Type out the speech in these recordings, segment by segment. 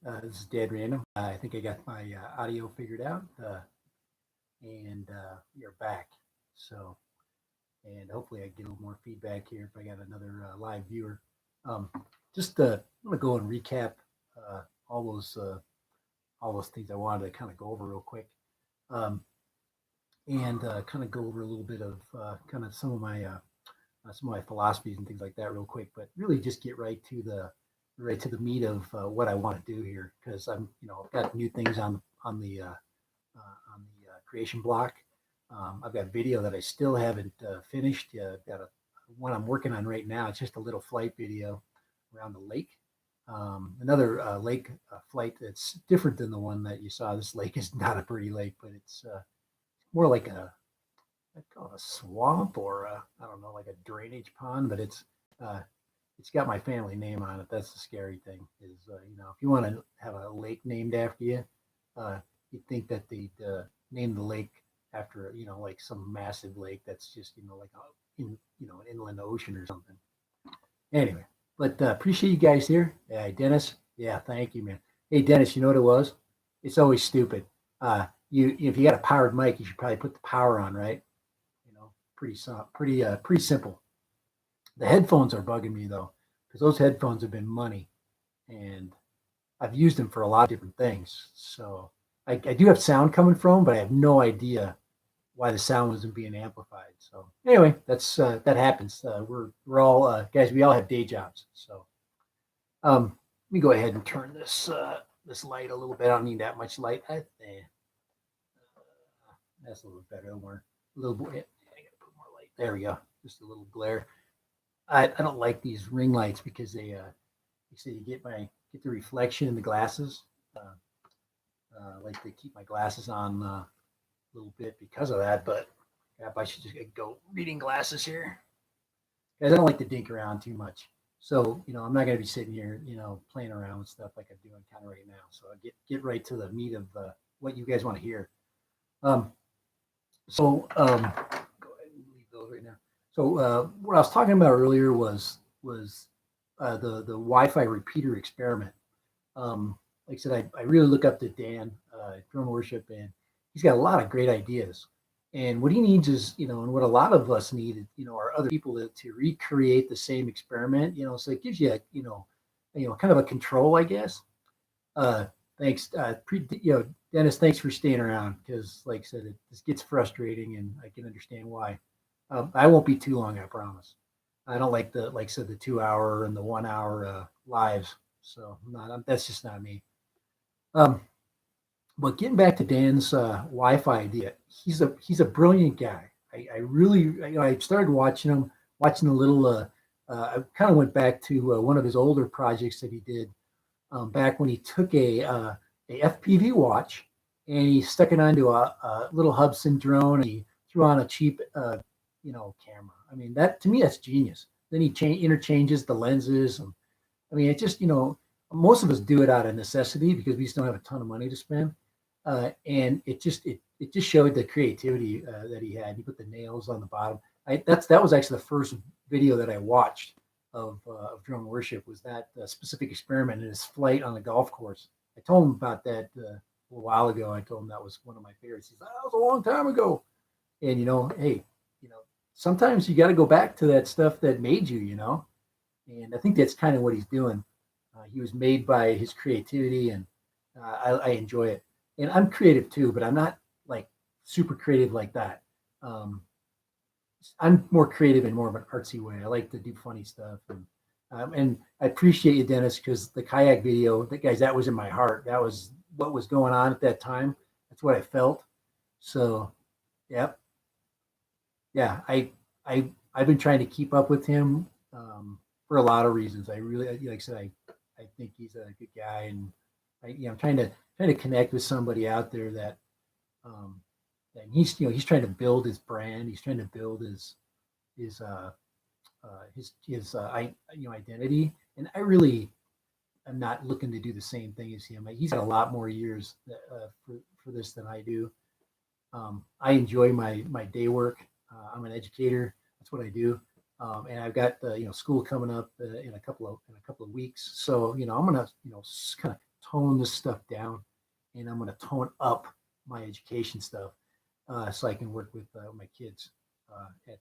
This is Dead Random. I think I got my audio figured out, and you're back. So, and hopefully I get a little more feedback here if I got another live viewer. Um, just I'm gonna go and recap uh, all those uh, all those things I wanted to kind of go over real quick, um, and kind of go over a little bit of kind of some of my philosophies and things like that real quick, but really just get right to the meat of what I want to do here because I've got new things on the creation block. I've got video that I still haven't finished. I've got one I'm working on right now. It's just a little flight video around the lake. Another lake flight that's different than the one that you saw. This lake is not a pretty lake, but it's more like I call it a swamp or I don't know, like a drainage pond, but uh, it's got my family name on it. That's the scary thing is, if you want to have a lake named after you, you'd think that they'd name the lake after, like some massive lake that's just, like an inland ocean or something. Anyway, but appreciate you guys here. Yeah, Dennis. Yeah, thank you, man. Hey, Dennis, you know what it was? It's always stupid. You if you got a powered mic, you should probably put the power on, right? Pretty simple. The headphones are bugging me though, because those headphones have been money, and I've used them for a lot of different things. So I do have sound coming from, but I have no idea why the sound wasn't being amplified. So anyway, that happens. We're all guys. We all have day jobs. So let me go ahead and turn this light a little bit. I don't need that much light. That's a little bit better. More a little bit. I gotta put more light. There we go. Just a little glare. I don't like these ring lights because you say you get the reflection in the glasses. Uh, like to keep my glasses on a little bit because of that, but yeah, I should just go reading glasses here. Guys, I don't like to dink around too much. So, I'm not going to be sitting here, playing around with stuff like I'm doing kind of right now. So I get right to the meat of what you guys want to hear. Um, so go ahead and leave those right now. So what I was talking about earlier was the Wi-Fi repeater experiment. Like I said, I really look up to Dan, Drone Worship, and he's got a lot of great ideas. And what he needs is, and what a lot of us need, are other people to recreate the same experiment, so it gives you, kind of a control, I guess. Uh, thanks, Dennis, thanks for staying around because, like I said, this gets frustrating and I can understand why. I won't be too long, I promise. I don't like I said, the 2 hour and the 1 hour lives. So that's just not me. Um, but getting back to Dan's Wi-Fi idea, he's a brilliant guy. I really, I started watching a little. I kind of went back to one of his older projects that he did back when he took a FPV watch and he stuck it onto a little Hubsan drone and he threw on a cheap, camera. I mean, that to me, that's genius. Then he interchanges the lenses. And, I mean, it just, most of us do it out of necessity because we just don't have a ton of money to spend. And it just showed the creativity that he had. He put the nails on the bottom. That was actually the first video that I watched of drone worship was that specific experiment in his flight on the golf course. I told him about that a while ago. I told him that was one of my favorites. He's like, that was a long time ago. And hey, sometimes you got to go back to that stuff that made you. And I think that's kind of what he's doing. He was made by his creativity, and I enjoy it. And I'm creative too, but I'm not like super creative like that. I'm more creative in more of an artsy way. I like to do funny stuff, and I appreciate you, Dennis, because the kayak video, that was in my heart. That was what was going on at that time. That's what I felt. So, yep, yeah, I've been trying to keep up with him for a lot of reasons. I really, like I said, I think he's a good guy, and I'm trying to connect with somebody out there that and he's trying to build his brand. He's trying to build his identity. And I really am not looking to do the same thing as him. He's got a lot more years for this than I do. I enjoy my day work. I'm an educator. That's what I do. And I've got school coming up in a couple of weeks. So I'm gonna kind of tone this stuff down, and I'm going to tone up my education stuff so I can work with my kids at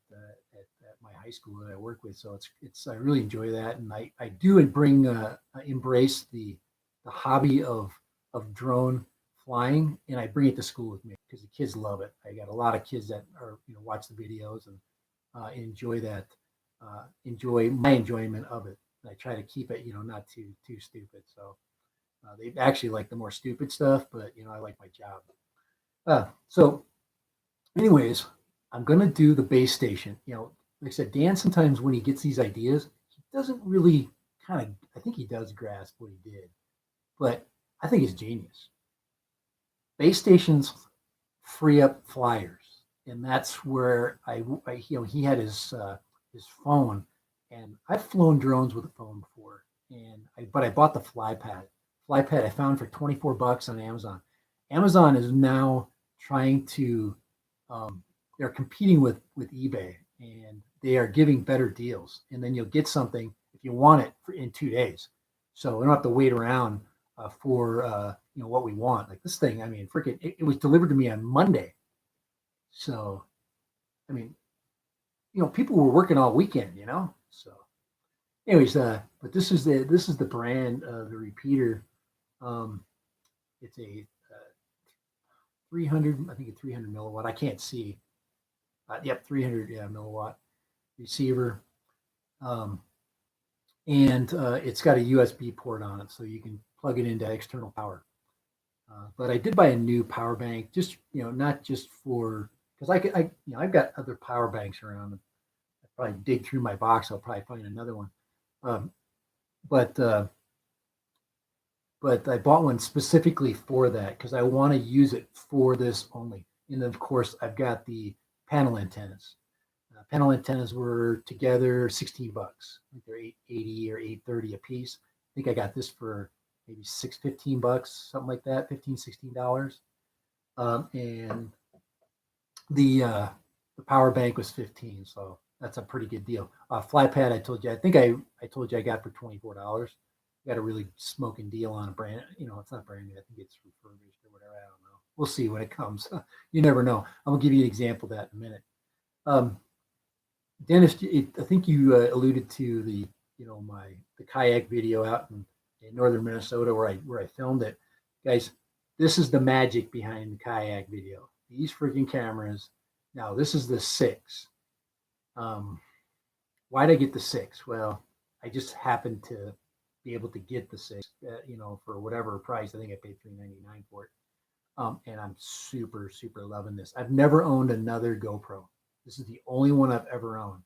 my high school that I work with. So it's I really enjoy that, and I do embrace the hobby of drone flying, and I bring it to school with me because the kids love it. I got a lot of kids that are watch the videos and enjoy that, enjoy my enjoyment of it. I try to keep it not too stupid. So they actually like the more stupid stuff, but I like my job. So anyways, I'm gonna do the base station. Like I said, Dan sometimes when he gets these ideas, he doesn't really I think he does grasp what he did, but I think it's genius. Base stations free up flyers, and that's where he had his phone, and I've flown drones with a phone before, but I bought the flypad I found for $24 on Amazon. Amazon is now trying to they're competing with eBay, and they are giving better deals, and then you'll get something if you want it in 2 days, so we don't have to wait around for what we want. Like this thing, I mean, freaking, it was delivered to me on Monday. So, I mean, people were working all weekend, So, anyways, but this is the brand, the repeater. It's a 300, I think a 300 milliwatt. I can't see. Yep, 300 milliwatt receiver. And it's got a USB port on it, so you can plug it into external power. But I did buy a new power bank, just not just for because I've got other power banks around. I probably dig through my box. I'll probably find another one. But I bought one specifically for that because I want to use it for this only. And then of course I've got the panel antennas. Panel antennas were together $16. I think they're $8.80 or $8.30 a piece. I think I got this for maybe $15, something like that, $16. And the power bank was 15, so that's a pretty good deal. Flypad, I told you, I think I told you I got for $24. Got a really smoking deal on a brand. It's not brand new. I think it's refurbished or whatever. I don't know. We'll see when it comes. You never know. I'm gonna give you an example of that in a minute. Dennis, I think you alluded to the kayak video out in northern Minnesota where I filmed it. Guys, this is the magic behind the kayak video. These freaking cameras. Now this is the 6. Why'd I get the 6? Well, I just happened to be able to get the 6, for whatever price. I think I paid $3.99 for it. And I'm super, super loving this. I've never owned another GoPro. This is the only one I've ever owned.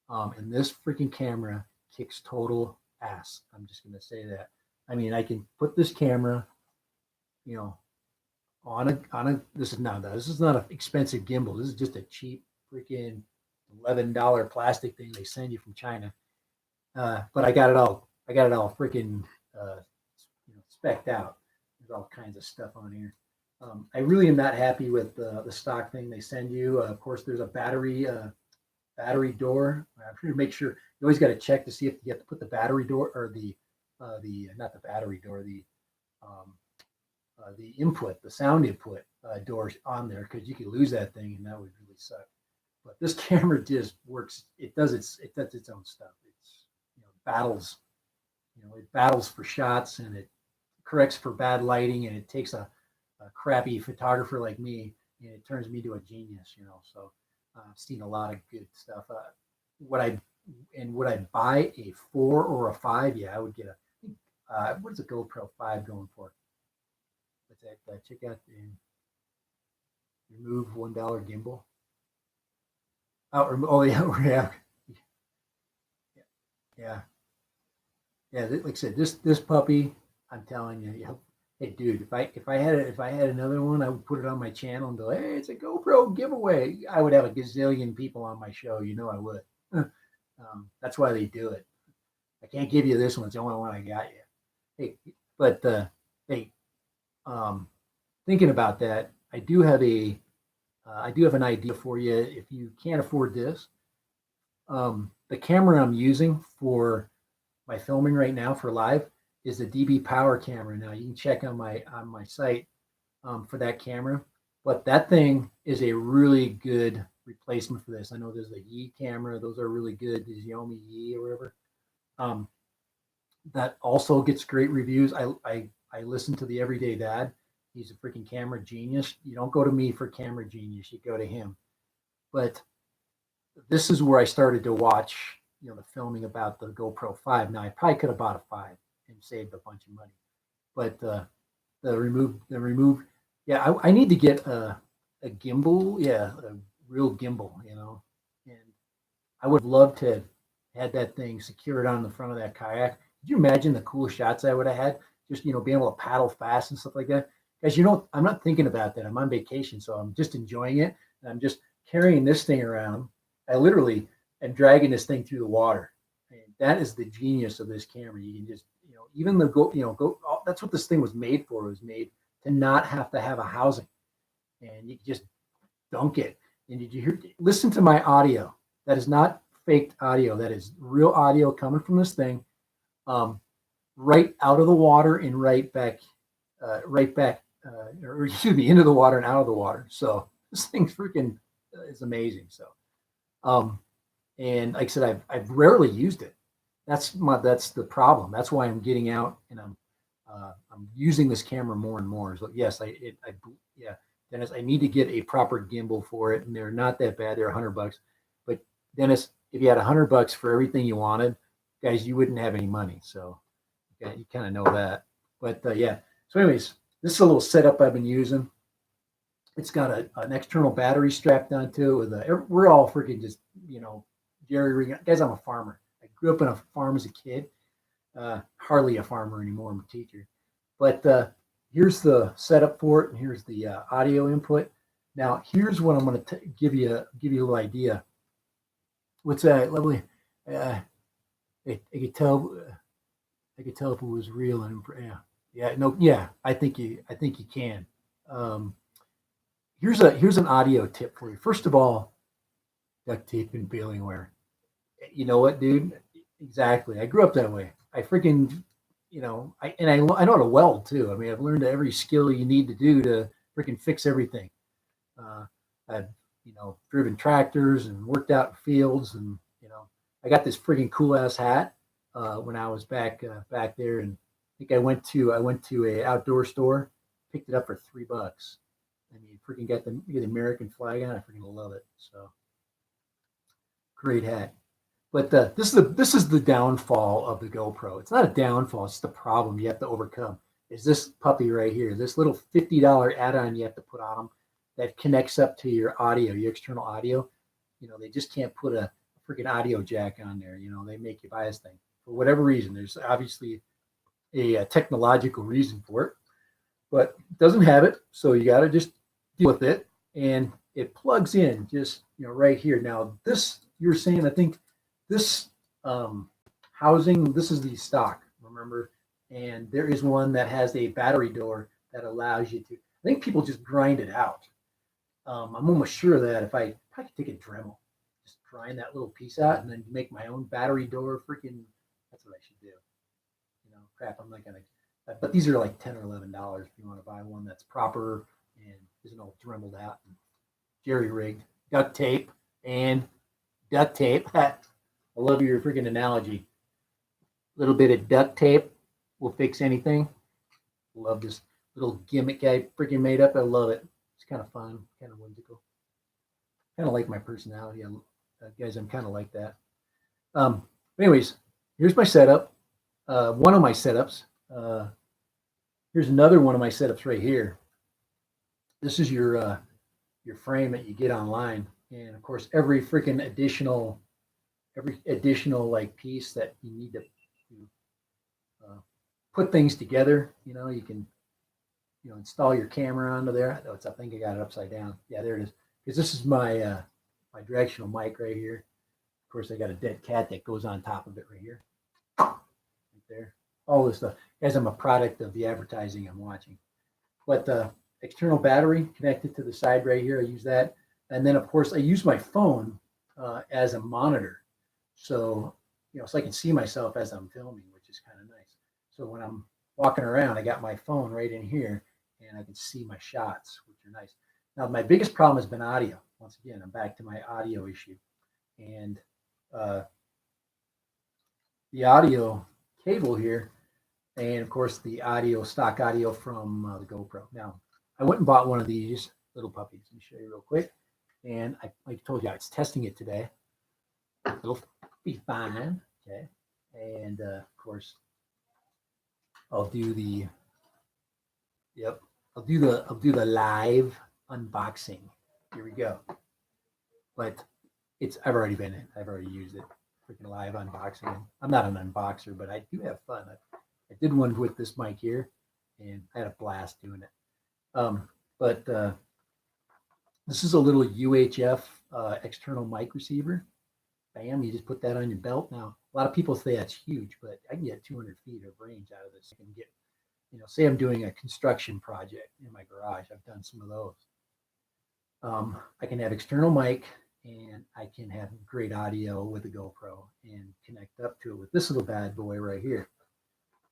And this freaking camera kicks total ass. I'm just going to say that. I mean, I can put this camera, on a, this is not an expensive gimbal. This is just a cheap freaking $11 plastic thing they send you from China. But I got it all freaking, specced out. There's all kinds of stuff on here. I really am not happy with the stock thing they send you. Of course, there's a battery door. I'm sure to make sure you always got to check to see if you have to put the battery door or the not the battery door, the input, the sound input doors on there, because you could lose that thing and that would really suck. But this camera just works. It does its own stuff. It's battles, it battles for shots, and it corrects for bad lighting, and it takes a crappy photographer like me and it turns me to a genius. So I've seen a lot of good stuff. Would I buy a 4 or a 5? Yeah, I would get what is a GoPro 5 going for? What's that? Check out the remove $1 gimbal. Oh yeah. Like I said, this puppy, I'm telling you, hey dude, if I had another one, I would put it on my channel and go, hey, it's a GoPro giveaway. I would have a gazillion people on my show. I would. That's why they do it. I can't give you this one. It's the only one I got you. Hey, but thinking about that, I do have an idea for you. If you can't afford this, the camera I'm using for my filming right now for live is the DB Power camera. Now you can check on my site for that camera, but that thing is a really good replacement for this. I know there's a Yi camera; those are really good. The Xiaomi Yi or whatever. Um, that also gets great reviews. I listen to the Everyday Dad. He's a freaking camera genius. You don't go to me for camera genius; you go to him. But this is where I started to watch, the filming about the GoPro 5. Now I probably could have bought a 5 and saved a bunch of money, but the remove, yeah, I need to get a gimbal, yeah, a real gimbal, and I would have loved to have had that thing secured on the front of that kayak. Could you imagine the cool shots I would have had? Just being able to paddle fast and stuff like that. Guys, I'm not thinking about that. I'm on vacation, so I'm just enjoying it. And I'm just carrying this thing around. I literally am dragging this thing through the water. And that is the genius of this camera. You can just, even the go. That's what this thing was made for. It was made to not have to have a housing, and you just dunk it. And did you hear? Listen to my audio. That is not faked audio. That is real audio coming from this thing, right out of the water and right back, or excuse me, into the water and out of the water. So this thing's freaking is amazing. So, and like I said, I've rarely used it. That's the problem. That's why I'm getting out and I'm using this camera more and more. So yes, yeah, Dennis, I need to get a proper gimbal for it, and they're not that bad. They're $100. But Dennis, if you had $100 for everything you wanted, guys, you wouldn't have any money. So yeah, you kind of know that. But yeah. So anyways, this is a little setup I've been using. It's got an external battery strapped onto it. We're all freaking just jerry rigging. Guys, I'm a farmer. I grew up in a farm as a kid. Hardly a farmer anymore. I'm a teacher. But here's the setup for it, and here's the audio input. Now, here's what I'm going to give you a little idea. What's that? Lovely. I could tell. I could tell if it was real and yeah. I think you can. Here's an audio tip for you. First of all, duct tape and baling wire. You know what, dude? Exactly. I grew up that way. I freaking, I know how to weld too. I mean, I've learned every skill you need to do to freaking fix everything. I've, driven tractors and worked out in fields, and I got this freaking cool ass hat when I was back there, and I think I went to a outdoor store, picked it up for $3. And you freaking get the American flag on. I freaking love it. So great hat. But this is the downfall of the GoPro. It's not a downfall. It's the problem you have to overcome. Is this puppy right here? This little $50 add-on you have to put on them that connects up to your audio, your external audio. They just can't put a freaking audio jack on there. They make you buy this thing for whatever reason. There's obviously a technological reason for it, but it doesn't have it. So you got to just deal with it. And it plugs in just, right here. Now this, you're saying, I think this housing, this is the stock, remember? And there is one that has a battery door that allows you to, I think people just grind it out. I'm almost sure that if I could take a Dremel, just grind that little piece out and then make my own battery door, freaking, that's what I should do. Crap, I'm not going to, but these are like $10 or $11 if you want to buy one that's proper and isn't all dremeled out and jerry rigged. Duct tape. I love your freaking analogy. A little bit of duct tape will fix anything. Love this little gimmick I freaking made up. I love it. It's kind of fun, kind of whimsical. Kind of like my personality. Guys, I'm kind of like that. Anyways, here's my setup. One of my setups. Here's another one of my setups right here. This is your frame that you get online, and of course, every additional like piece that you need to put things together. You can install your camera onto there. I think I got it upside down. Yeah, there it is. Because this is my my directional mic right here. Of course, I got a dead cat that goes on top of it right here. Right there. All this stuff. Guys, I'm a product of the advertising I'm watching. But external battery connected to the side right here. I use that. And then, of course, I use my phone as a monitor. So, so I can see myself as I'm filming, which is kind of nice. So when I'm walking around, I got my phone right in here and I can see my shots, which are nice. Now, my biggest problem has been audio. Once again, I'm back to my audio issue. And the audio cable here, and of course the audio, stock audio from the GoPro. Now, I went and bought one of these little puppies. Let me show you real quick. And like I told you, I was testing it today. It'll be fine. Okay. And of course, I'll do the I'll do the live unboxing. Here we go. But I've already been in. I've already used it. Freaking live unboxing. I'm not an unboxer, but I do have fun. I did one with this mic here, and I had a blast doing it. But this is a little UHF external mic receiver. Bam, you just put that on your belt. Now, a lot of people say that's huge, but I can get 200 feet of range out of this. I can get, say I'm doing a construction project in my garage. I've done some of those. I can have external mic, and I can have great audio with the GoPro and connect up to it with this little bad boy right here.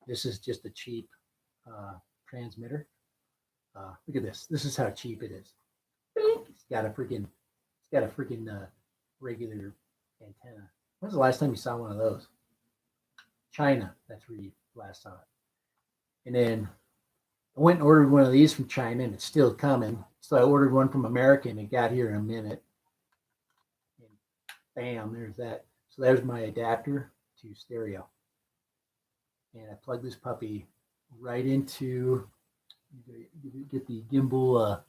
This is just a cheap transmitter. Look at this. This is how cheap it is. It's got a freaking regular antenna. When's the last time you saw one of those? China. That's where you last saw it. And then I went and ordered one of these from China, and it's still coming. So I ordered one from America, and it got here in a minute. And bam, there's that. So there's my adapter to stereo. And I plug this puppy right into, get the gimbal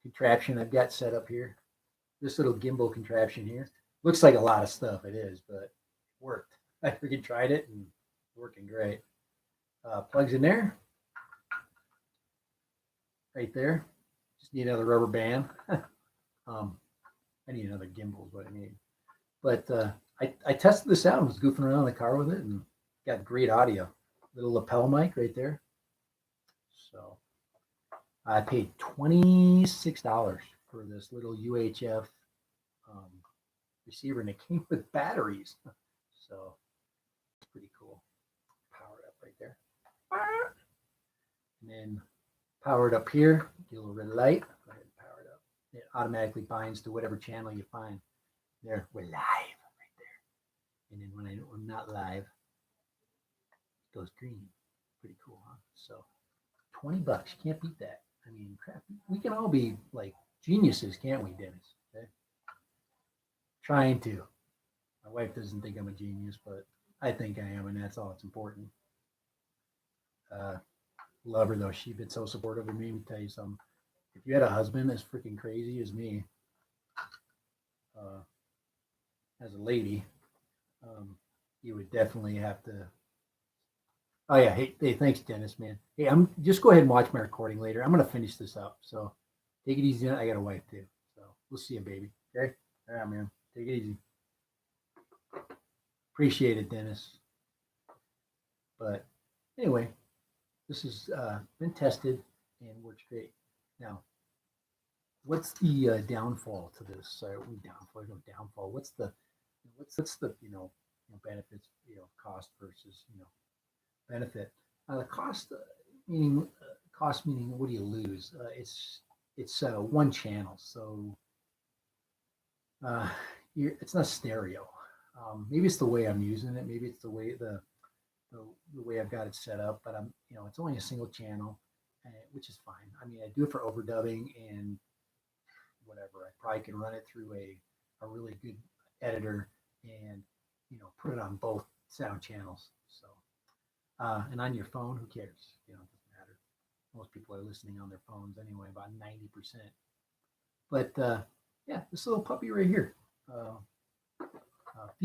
contraption I've got set up here. This little gimbal contraption here. Looks like a lot of stuff. It is, but it worked. I freaking tried it and it's working great. Plugs in there. Right there. Just need another rubber band. I need another gimbal is what I need. But I tested this out and was goofing around in the car with it and got great audio. Little lapel mic right there. So I paid $26 for this little UHF receiver, and it came with batteries. So it's pretty cool. Power it up right there. And then power it up here. Get a little red light. Go ahead and power it up. It automatically binds to whatever channel you find. There, we're live right there. And then when I'm not live, it goes green. Pretty cool, huh? So $20. You can't beat that. I mean, crap. We can all be like geniuses, can't we, Dennis? Okay? Trying to. My wife doesn't think I'm a genius, but I think I am, and that's all that's important. Love her though. She's been so supportive of me. Let me tell you something. If you had a husband as freaking crazy as me, as a lady, you would definitely have to. Oh yeah, hey, thanks, Dennis, man. Hey, I'm just go ahead and watch my recording later. I'm gonna finish this up, so take it easy. I got a wife too, so we'll see you, baby. Okay, all right, man. Take it easy. Appreciate it, Dennis. But anyway, this has been tested and works great. Now, what's the downfall to this? Downfall. What's the benefits, cost versus benefit. The cost meaning what do you lose? It's one channel, so it's not stereo. Maybe it's the way I'm using it. Maybe it's the way the way I've got it set up. But it's only a single channel, which is fine. I mean, I do it for overdubbing and whatever. I probably can run it through a really good editor and put it on both sound channels. So. And on your phone, who cares? It doesn't matter. Most people are listening on their phones anyway, about 90%. But yeah, this little puppy right here.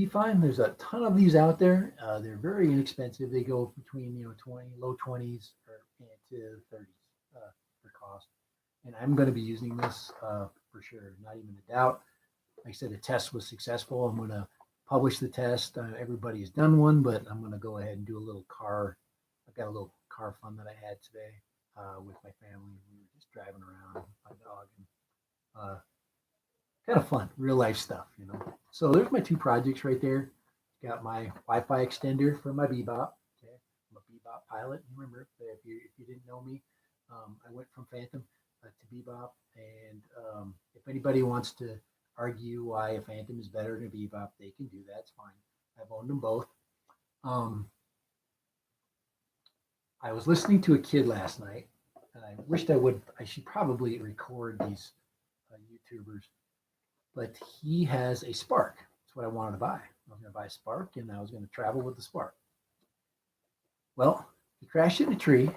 Fine. There's a ton of these out there. They're very inexpensive. They go between low 20s to 30s for cost. And I'm going to be using this for sure, not even a doubt. Like I said, the test was successful. I'm going to publish the test. Everybody's done one, but I'm going to go ahead and do a little car. I've got a little car fun that I had today with my family. We were just driving around with my dog, and kind of fun, real life stuff, So there's my two projects right there. Got my Wi-Fi extender for my Bebop. Okay, I'm a Bebop pilot. You remember if you didn't know me, I went from Phantom to Bebop, and if anybody wants to argue why a Phantom is better than a Bebop, they can do that. It's fine. I've owned them both. Um, I was listening to a kid last night, and I wished I would. I should probably record these YouTubers, but he has a Spark. That's what I wanted to buy. I was going to buy a Spark, and I was going to travel with the Spark. Well, he crashed in a tree,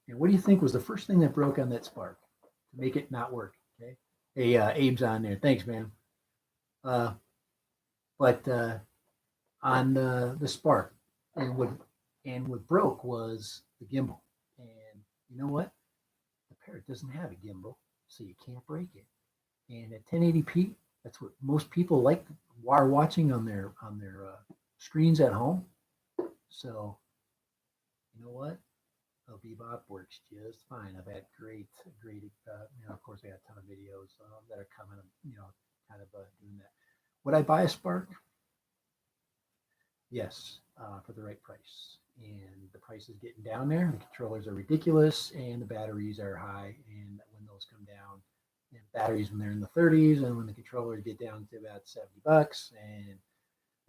and what do you think was the first thing that broke on that Spark to make it not work? Okay, hey, Abe's on there. Thanks, man. But on the Spark, and what broke was the gimbal. And you know what? The Parrot doesn't have a gimbal, so you can't break it. And at 1080p, that's what most people like are watching on their screens at home. So you know what? Bebop works just fine. I've had great, of course, I got a ton of videos that are coming, kind of doing that. Would I buy a Spark? Yes, for the right price. And the price is getting down there. The controllers are ridiculous, and the batteries are high. And when those come down, and batteries when they're in the 30s, and when the controllers get down to about $70, and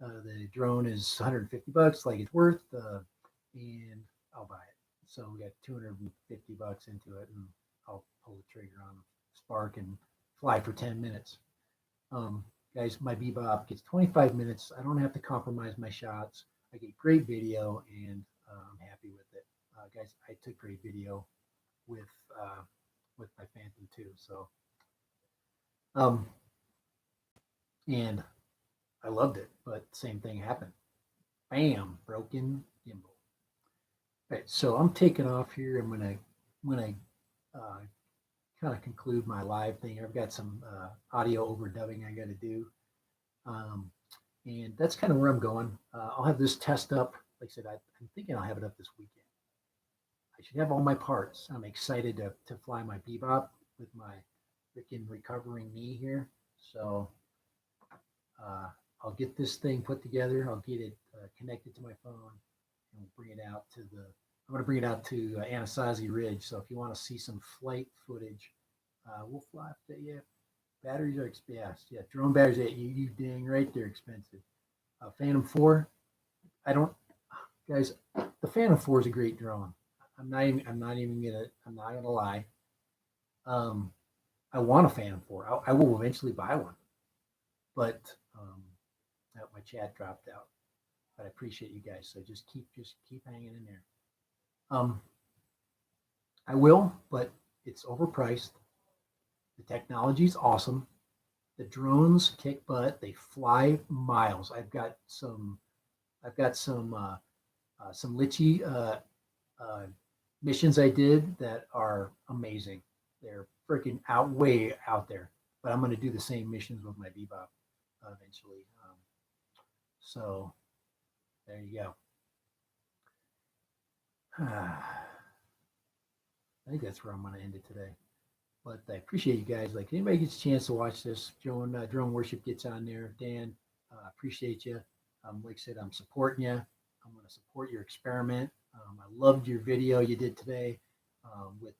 the drone is $150, like it's worth, and I'll buy it. So we got $250 into it, and I'll pull the trigger on Spark and fly for 10 minutes. Guys, my Bebop gets 25 minutes. I don't have to compromise my shots. I get great video, and I'm happy with it. Guys, I took great video with my Phantom too. So, and I loved it, but same thing happened. Bam, broken gimbal. All right, so I'm taking off here. I'm gonna kind of conclude my live thing. I've got some audio overdubbing I got to do, and that's kind of where I'm going. I'll have this test up. Like I said, I'm thinking I'll have it up this weekend. I should have all my parts. I'm excited to fly my Bebop with my freaking recovering knee here. So I'll get this thing put together. I'll get it connected to my phone, and we'll bring it out to the. I'm going to bring it out to Anasazi Ridge. So if you want to see some flight footage, we'll fly up there. Yeah, batteries are expensive. Yeah, drone batteries. You dang right, they're expensive. Phantom 4. Guys. The Phantom 4 is a great drone. I'm not gonna lie. I want a Phantom 4. I will eventually buy one, but my chat dropped out. But I appreciate you guys. So just keep hanging in there. I will, but it's overpriced. The technology is awesome. The drones kick butt. They fly miles. I've got some Litchi missions I did that are amazing. They're freaking way out there. But I'm going to do the same missions with my Bebop eventually. So there you go. I think that's where I'm going to end it today. But I appreciate you guys. Like, anybody gets a chance to watch this, Drone Worship gets on there. Dan, appreciate you. Like I said, I'm supporting you. I'm going to support your experiment. I loved your video you did today with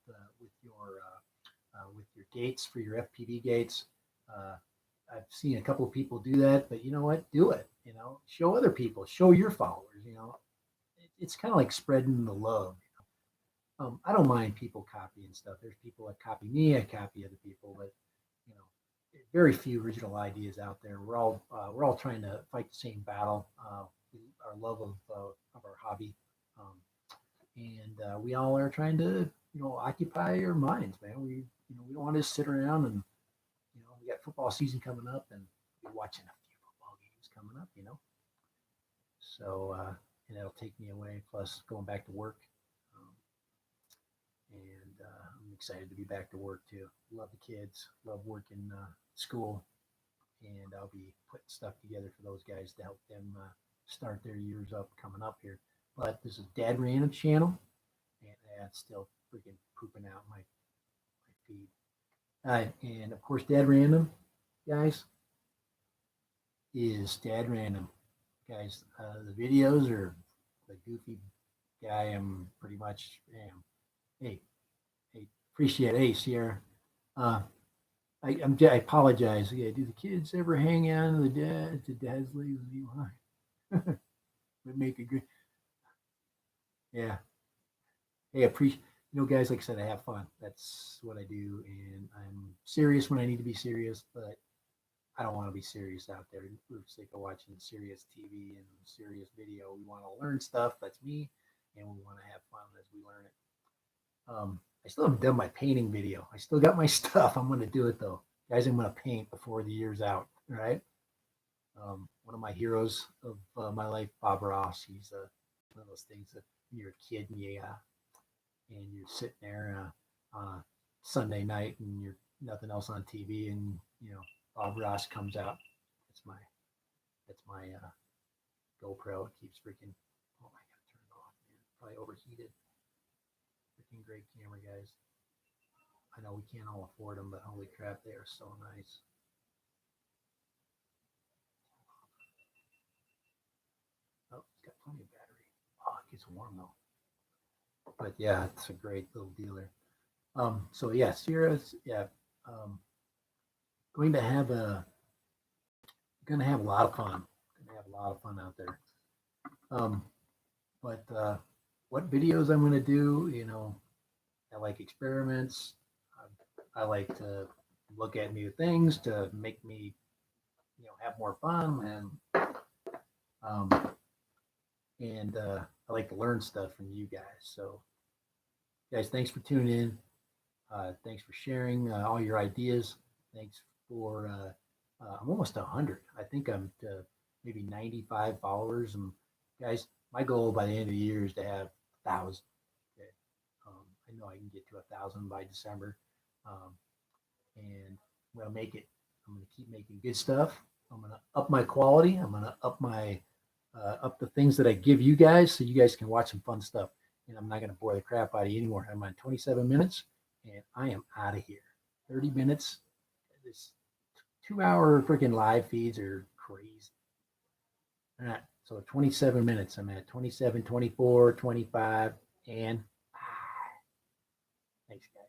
your gates for your FPV gates. I've seen a couple of people do that, but you know what? Do it. Show other people. Show your followers. It's kind of like spreading the love. I don't mind people copying stuff. There's people that copy me. I copy other people, but very few original ideas out there. We're all trying to fight the same battle. Our love of our hobby, and we all are trying to occupy our minds, man. We don't want to sit around and we got football season coming up, and we're watching a few football games coming up. So and that'll take me away. Plus going back to work. And I'm excited to be back to work too. Love the kids, love working school, and I'll be putting stuff together for those guys to help them start their years up coming up here. But this is Dad Random channel, and that's still freaking pooping out my feed. And of course, Dad Random, guys, is Dad Random. Guys, the videos are the goofy I am pretty much hey, appreciate it. Hey, Sierra. I apologize. Yeah, do the kids ever hang on to dad's legs with you? Would make a good. Yeah. Hey, appreciate. Guys, like I said, I have fun. That's what I do, and I'm serious when I need to be serious, but I don't want to be serious out there. We're sick of watching serious TV and serious video. We want to learn stuff. That's me, and we want to have fun as we learn it. I still haven't done my painting video. I still got my stuff. I'm going to do it though, guys. I'm going to paint before the year's out. All right. One of my heroes of my life, Bob Ross. He's one of those things that when you're a kid and you're sitting there on a Sunday night and you're nothing else on TV, and Bob Ross comes out. That's my GoPro. It keeps freaking. Oh, I gotta turn it off, man. Probably overheated. Freaking great camera, guys. I know we can't all afford them, but holy crap, they are so nice. Oh, it's got plenty of battery. Oh, it gets warm though. But yeah, it's a great little dealer. So yeah, Sierra's going to have a lot of fun. Going to have a lot of fun out there. But what videos I'm going to do, I like experiments. I like to look at new things to make me, have more fun, and I like to learn stuff from you guys. So, guys, thanks for tuning in. Thanks for sharing all your ideas. Thanks for. I'm almost 100. I think I'm to maybe 95 followers. And guys, my goal by the end of the year is to have 1,000. Okay? I know I can get to 1,000 by December, and I'm gonna make it. I'm gonna keep making good stuff. I'm gonna up my quality. I'm gonna up my up the things that I give you guys, so you guys can watch some fun stuff. And I'm not gonna bore the crap out of you anymore. I'm on 27 minutes, and I am out of here. 30 minutes. This 2-hour freaking live feeds are crazy. All right. So 27 minutes. I'm at 27, 24, 25, and thanks, guys.